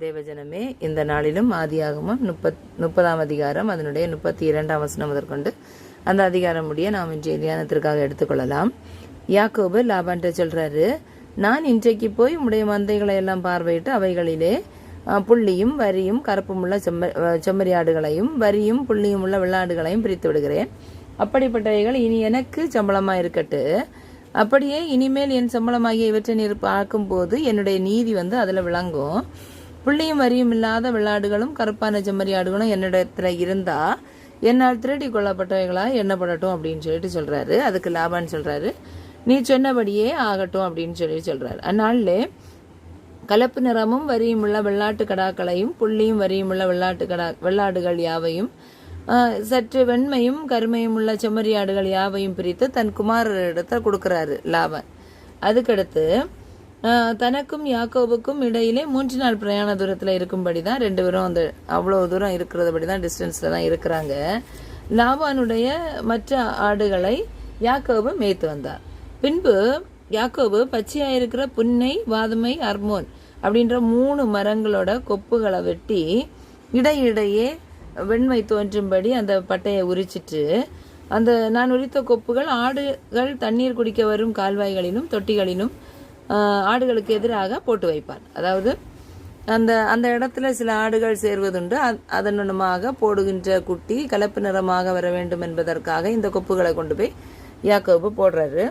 தேவஜனமே, இந்த நாளிலும் ஆதியாகமம் 30ஆம் அதிகாரம் அதனுடைய 32ஆம் வசனம் முதற்கொண்டு அந்த அதிகாரம் முடிய நாம் இன்றைய தியானத்திற்காக எடுத்துக்கொள்ளலாம். யாக்கோபு லாபான்ட்ட சொல்றாரு, நான் இன்றைக்கு போய் உடைய மந்தைகளை எல்லாம் பார்வையிட்டு அவைகளிலே புள்ளியும் வரியும் கருப்பும் உள்ள செம்மறியாடுகளையும் வரியும் புள்ளியும் உள்ள வெள்ளாடுகளையும் பிரித்து விடுகிறேன். அப்படிப்பட்டவைகள் இனி எனக்கு சம்பளமா இருக்கட்டு. அப்படியே இனிமேல் என் சம்பளமாகிய இவற்றை நீர் பார்க்கும்போது என்னுடைய நீதி அதில் விளங்கும். புள்ளியும் வரியும் இல்லாத வெள்ளாடுகளும் கருப்பான செம்மறியாடுகளும் என்னிடத்துல இருந்தா என்னால் திருடி கொள்ளப்பட்டவைகளா எண்ணப்படட்டும் அப்படின்னு சொல்றாரு. அதுக்கு லாபான் சொல்றாரு, நீ சொன்னபடியே ஆகட்டும் அப்படின்னு சொல்றாரு. அந்நாளிலே கலப்பு நிறமும் வரியும் உள்ள வெள்ளாட்டு கடாக்களையும் புள்ளியும் வரியும் உள்ள வெள்ளாடுகள் யாவையும் சற்று வெண்மையும் கருமையும் உள்ள செம்மறியாடுகள் யாவையும் பிரித்து தன் குமாரரிடத்தை கொடுக்கிறாரு லாபான். அதுக்கடுத்து தனக்கும் யாக்கோபுக்கும் இடையிலே 3 நாள் பிரயாண தூரத்தில் இருக்கும்படி தான் 2 பேரும் அந்த அவ்வளோ தூரம் இருக்கிறபடி தான் டிஸ்டன்ஸில் தான் இருக்கிறாங்க. லாபானுடைய மற்ற ஆடுகளை யாக்கோபு மேய்த்து வந்தார். பின்பு யாக்கோபு பச்சையாயிருக்கிற புன்னை, வாதுமை, அர்மோன் அப்படின்ற 3 மரங்களோட கொப்புகளை வெட்டி இடையிடையே வெண்மை தோன்றும்படி அந்த பட்டையை உரிச்சிட்டு அந்த நான் உரித்த கொப்புகள் ஆடுகள் தண்ணீர் குடிக்க வரும் கால்வாய்களிலும் தொட்டிகளிலும் ஆடுகளுக்கு எதிராக போட்டு வைப்பார். அதாவது அந்த அந்த இடத்துல சில ஆடுகள் சேர்வதுண்டு. அதன் மூலமாக போடுகின்ற குட்டி கலப்பு நிறமாக வர வேண்டும் என்பதற்காக இந்த கொப்புகளை கொண்டு போய் யாக்கோபு போடுறாரு.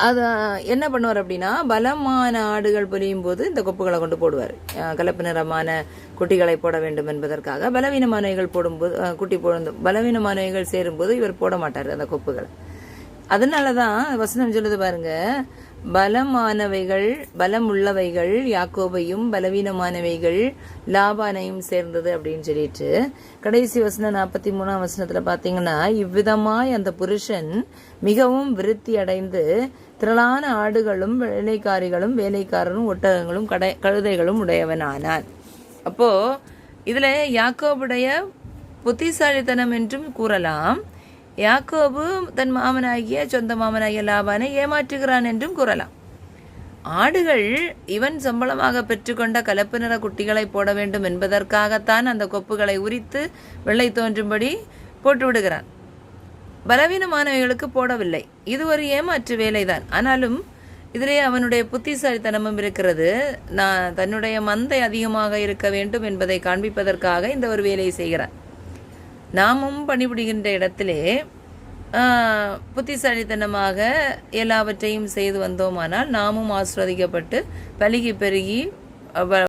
அதை என்ன பண்ணுவார் அப்படின்னா, பலமான ஆடுகள் பொலியும் போது இந்த கொப்புகளை கொண்டு போடுவார். கலப்பு நிறமான குட்டிகளை போட வேண்டும் என்பதற்காக. பலவீனமானவைகள் போடும்போது பலவீனமானவைகள் சேரும்போது இவர் போட மாட்டார் அந்த கொப்புகளை. அதனாலதான் வசனம் சொல்லுது பாருங்க, பலமானவைகள் பலம் உள்ளவைகள் யாக்கோபையும் பலவீனமானவைகள் லாபானையும் சேர்ந்தது அப்படின்னு சொல்லிட்டு கடைசி வசனம் 43ஆம் வசனத்துல பாத்தீங்கன்னா, இவ்விதமாய் அந்த புருஷன் மிகவும் விருத்தி அடைந்து திரளான ஆடுகளும் வேலைக்காரிகளும் வேலைக்காரரும் ஒட்டகங்களும் கழுதைகளும் உடையவனானான். அப்போ இதுல யாக்கோபுடைய புத்திசாலித்தனம் என்றும் கூறலாம். யாக்கோபு தன் சொந்த மாமனாகிய லாபானை ஏமாற்றுகிறான் என்றும் கூறலாம். ஆடுகள் இவன் சம்பளமாக பெற்றுக்கொண்ட கலப்பு நிற குட்டிகளை போட வேண்டும் என்பதற்காகத்தான் அந்த கொப்புகளை உரித்து வெள்ளை தோன்றும்படி போட்டு விடுகிறான். பலவீனமானவைகளுக்கு போடவில்லை. இது ஒரு ஏமாற்று வேலைதான். ஆனாலும் இதிலே அவனுடைய புத்திசாலித்தனமும் இருக்கிறது. தன்னுடைய மந்தை அதிகமாக இருக்க வேண்டும் என்பதை காண்பிப்பதற்காக இந்த ஒரு வேலையை செய்கிறான். நாமும் பணிபுரிகின்ற இடத்திலே புத்திசாலித்தனமாக எல்லாவற்றையும் செய்து வந்தோமானால் நாமும் ஆசீர்வதிக்கப்பட்டு பலுகி பெருகி